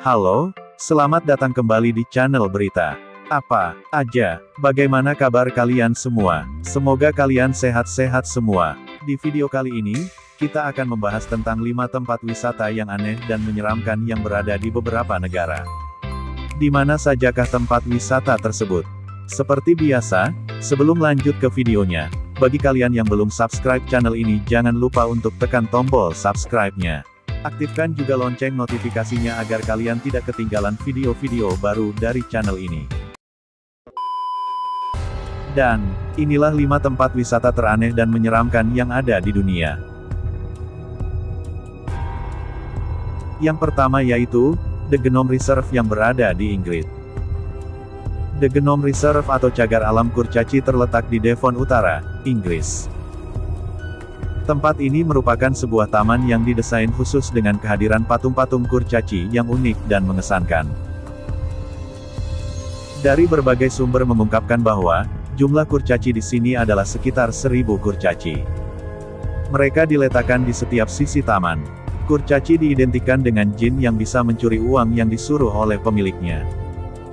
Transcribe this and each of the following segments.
Halo, selamat datang kembali di channel berita. Apa aja, bagaimana kabar kalian semua? Semoga kalian sehat-sehat semua. Di video kali ini, kita akan membahas tentang 5 tempat wisata yang aneh dan menyeramkan yang berada di beberapa negara. Di mana sajakah tempat wisata tersebut? Seperti biasa, sebelum lanjut ke videonya, bagi kalian yang belum subscribe channel ini jangan lupa untuk tekan tombol subscribe-nya. Aktifkan juga lonceng notifikasinya agar kalian tidak ketinggalan video-video baru dari channel ini. Dan, inilah 5 tempat wisata teraneh dan menyeramkan yang ada di dunia. Yang pertama yaitu, The Genome Reserve yang berada di Inggris. The Genome Reserve atau Cagar Alam Kurcaci terletak di Devon Utara, Inggris. Tempat ini merupakan sebuah taman yang didesain khusus dengan kehadiran patung-patung kurcaci yang unik dan mengesankan. Dari berbagai sumber mengungkapkan bahwa, jumlah kurcaci di sini adalah sekitar 1000 kurcaci. Mereka diletakkan di setiap sisi taman. Kurcaci diidentikan dengan jin yang bisa mencuri uang yang disuruh oleh pemiliknya.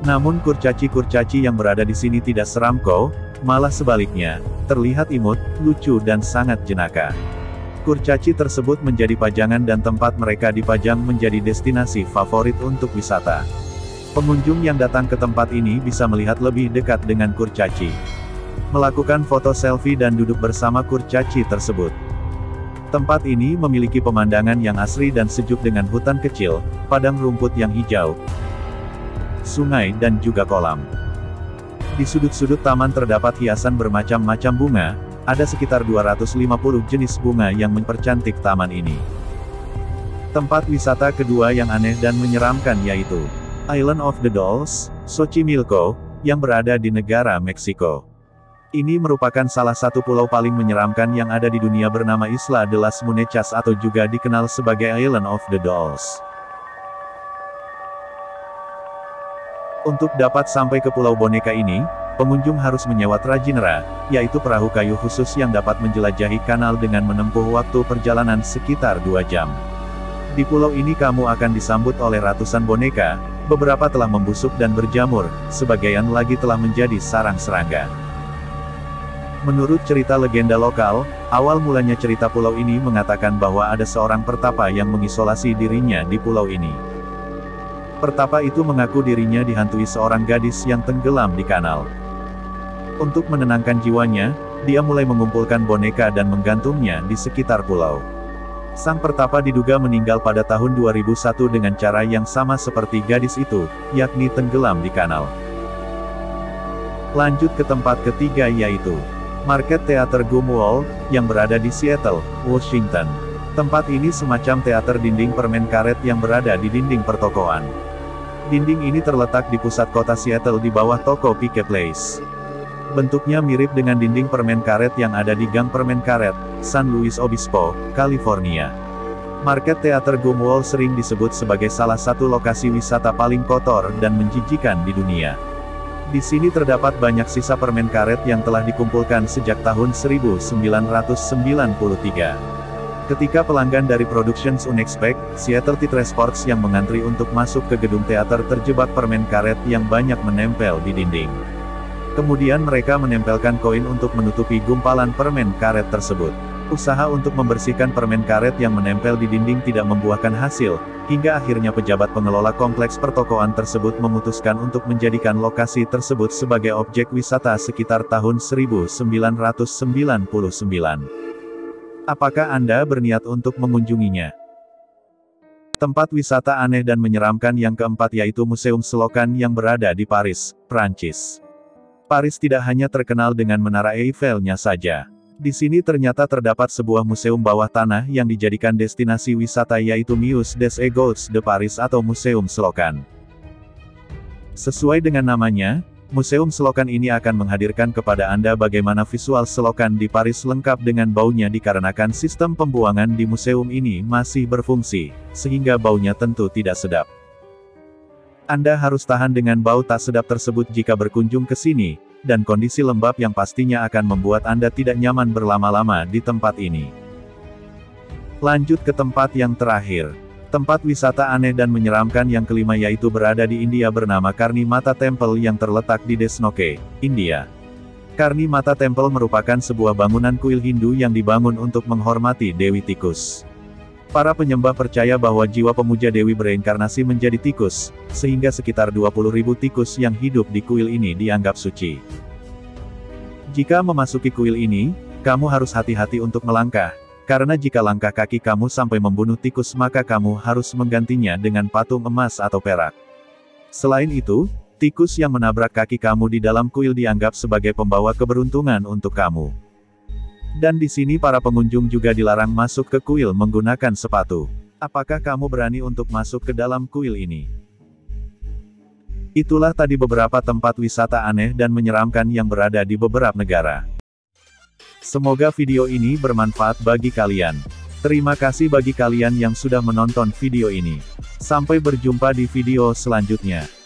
Namun kurcaci-kurcaci yang berada di sini tidak seram kok, malah sebaliknya, terlihat imut, lucu dan sangat jenaka. Kurcaci tersebut menjadi pajangan dan tempat mereka dipajang menjadi destinasi favorit untuk wisata. Pengunjung yang datang ke tempat ini bisa melihat lebih dekat dengan kurcaci, melakukan foto selfie dan duduk bersama kurcaci tersebut. Tempat ini memiliki pemandangan yang asri dan sejuk dengan hutan kecil, padang rumput yang hijau, sungai dan juga kolam. Di sudut-sudut taman terdapat hiasan bermacam-macam bunga, ada sekitar 250 jenis bunga yang mempercantik taman ini. Tempat wisata kedua yang aneh dan menyeramkan yaitu Island of the Dolls, Xochimilco, yang berada di negara Meksiko. Ini merupakan salah satu pulau paling menyeramkan yang ada di dunia bernama Isla de las Muñecas atau juga dikenal sebagai Island of the Dolls. Untuk dapat sampai ke Pulau Boneka ini, pengunjung harus menyewa trajinera, yaitu perahu kayu khusus yang dapat menjelajahi kanal dengan menempuh waktu perjalanan sekitar 2 jam. Di pulau ini kamu akan disambut oleh ratusan boneka, beberapa telah membusuk dan berjamur, sebagian lagi telah menjadi sarang serangga. Menurut cerita legenda lokal, awal mulanya cerita pulau ini mengatakan bahwa ada seorang pertapa yang mengisolasi dirinya di pulau ini. Pertapa itu mengaku dirinya dihantui seorang gadis yang tenggelam di kanal. Untuk menenangkan jiwanya, dia mulai mengumpulkan boneka dan menggantungnya di sekitar pulau. Sang pertapa diduga meninggal pada tahun 2001 dengan cara yang sama seperti gadis itu, yakni tenggelam di kanal. Lanjut ke tempat ketiga yaitu Market Theater Gumwall, yang berada di Seattle, Washington. Tempat ini semacam teater dinding permen karet yang berada di dinding pertokoan. Dinding ini terletak di pusat kota Seattle di bawah toko Pike Place. Bentuknya mirip dengan dinding permen karet yang ada di Gang Permen Karet, San Luis Obispo, California. Market Theater Gumwall sering disebut sebagai salah satu lokasi wisata paling kotor dan menjijikan di dunia. Di sini terdapat banyak sisa permen karet yang telah dikumpulkan sejak tahun 1993. Ketika pelanggan dari Productions Unexpected, Seattle Theatre Sports yang mengantri untuk masuk ke gedung teater terjebak permen karet yang banyak menempel di dinding. Kemudian mereka menempelkan koin untuk menutupi gumpalan permen karet tersebut. Usaha untuk membersihkan permen karet yang menempel di dinding tidak membuahkan hasil, hingga akhirnya pejabat pengelola kompleks pertokoan tersebut memutuskan untuk menjadikan lokasi tersebut sebagai objek wisata sekitar tahun 1999. Apakah Anda berniat untuk mengunjunginya? Tempat wisata aneh dan menyeramkan yang keempat yaitu Museum Selokan yang berada di Paris, Prancis. Paris tidak hanya terkenal dengan Menara Eiffel-nya saja. Di sini ternyata terdapat sebuah museum bawah tanah yang dijadikan destinasi wisata yaitu Musée des Égouts de Paris atau Museum Selokan. Sesuai dengan namanya, Museum Selokan ini akan menghadirkan kepada Anda bagaimana visual selokan di Paris lengkap dengan baunya dikarenakan sistem pembuangan di museum ini masih berfungsi, sehingga baunya tentu tidak sedap. Anda harus tahan dengan bau tak sedap tersebut jika berkunjung ke sini, dan kondisi lembab yang pastinya akan membuat Anda tidak nyaman berlama-lama di tempat ini. Lanjut ke tempat yang terakhir. Tempat wisata aneh dan menyeramkan yang kelima yaitu berada di India bernama Karni Mata Temple yang terletak di Desnoke, India. Karni Mata Temple merupakan sebuah bangunan kuil Hindu yang dibangun untuk menghormati Dewi Tikus. Para penyembah percaya bahwa jiwa pemuja Dewi bereinkarnasi menjadi tikus, sehingga sekitar 20.000 tikus yang hidup di kuil ini dianggap suci. Jika memasuki kuil ini, kamu harus hati-hati untuk melangkah. Karena jika langkah kaki kamu sampai membunuh tikus maka kamu harus menggantinya dengan patung emas atau perak. Selain itu, tikus yang menabrak kaki kamu di dalam kuil dianggap sebagai pembawa keberuntungan untuk kamu. Dan di sini para pengunjung juga dilarang masuk ke kuil menggunakan sepatu. Apakah kamu berani untuk masuk ke dalam kuil ini? Itulah tadi beberapa tempat wisata aneh dan menyeramkan yang berada di beberapa negara. Semoga video ini bermanfaat bagi kalian. Terima kasih bagi kalian yang sudah menonton video ini. Sampai berjumpa di video selanjutnya.